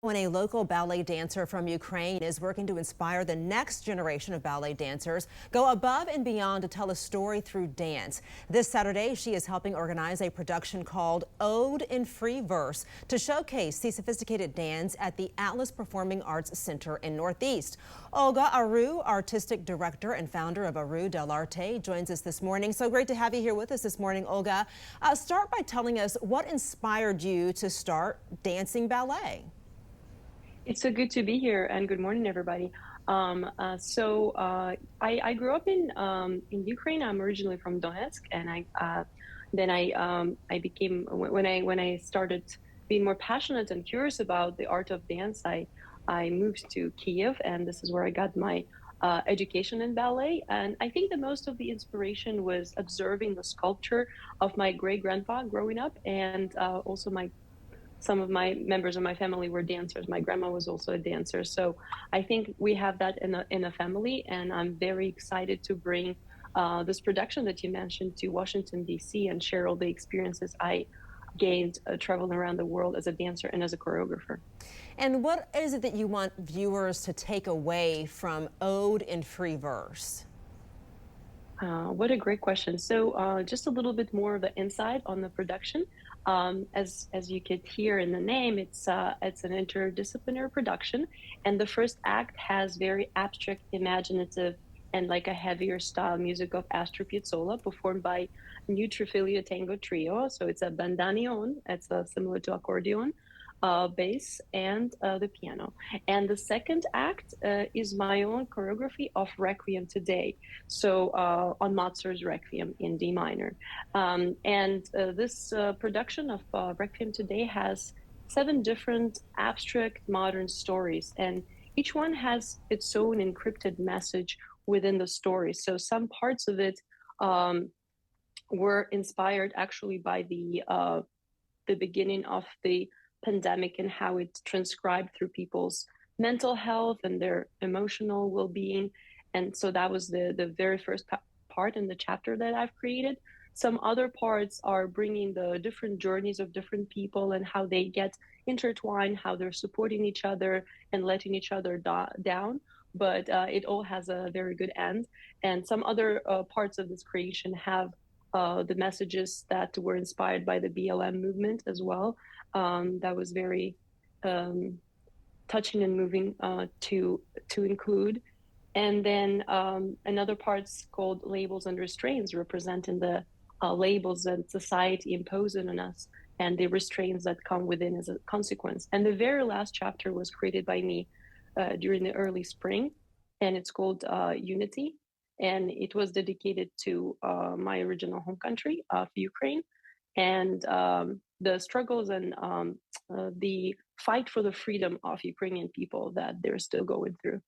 When a local ballet dancer from Ukraine is working to inspire the next generation of ballet dancers go above and beyond to tell a story through dance. This Saturday, she is helping organize a production called Ode in Free Verse to showcase the sophisticated dance at the Atlas Performing Arts Center in Northeast. Olga Aru, artistic director and founder of Dell'Arte, joins us this morning. So great to have you here with us this morning, Olga. Start by telling us what inspired you to start dancing ballet. It's so good to be here, and good morning, everybody. I grew up in Ukraine. I'm originally from Donetsk, and I became when I started being more passionate and curious about the art of dance. I moved to Kiev, and this is where I got my education in ballet. And I think that most of the inspiration was observing the sculpture of my great grandpa growing up, and also my some of my members of my family were dancers. My grandma was also a dancer. So I think we have that in a family, and I'm very excited to bring this production that you mentioned to Washington, D.C. and share all the experiences I gained traveling around the world as a dancer and as a choreographer. And what is it that you want viewers to take away from Ode in Free Verse? What a great question. So, just a little bit more of the insight on the production. As you could hear in the name, it's an interdisciplinary production, and the first act has very abstract, imaginative, and like a heavier style music of Astor Piazzolla, performed by New Trifilio Tango Trio. So it's a bandoneon. It's similar to accordion. Bass and the piano. And the second act is my own choreography of Requiem today. So on Mozart's Requiem in D minor. This production of Requiem today has 7 different abstract modern stories, and each one has its own encrypted message within the story. So some parts of it were inspired actually by the beginning of the pandemic and how it transcribed through people's mental health and their emotional well-being. And so that was the very first part in the chapter that I've created. Some other parts are bringing the different journeys of different people and how they get intertwined, how they're supporting each other and letting each other down. But it all has a very good end. And some other parts of this creation have the messages that were inspired by the BLM movement as well. That was very touching and moving to include. And then another part's called Labels and Restraints, representing the labels that society imposes on us and the restraints that come within as a consequence. And the very last chapter was created by me during the early spring, and it's called Unity. And it was dedicated to my original home country of Ukraine, and the struggles and the fight for the freedom of Ukrainian people that they're still going through.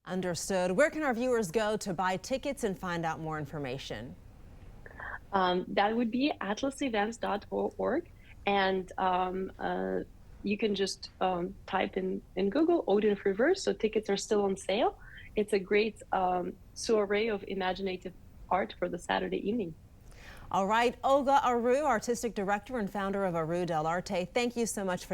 Understood. Where can our viewers go to buy tickets and find out more information? That would be atlasevents.org, and you can just type in Google Ode in Free Verse, so tickets are still on sale. It's a great soiree of imaginative art for the Saturday evening. All right, Olga Aru, artistic director and founder of Dell'Arte, thank you so much for your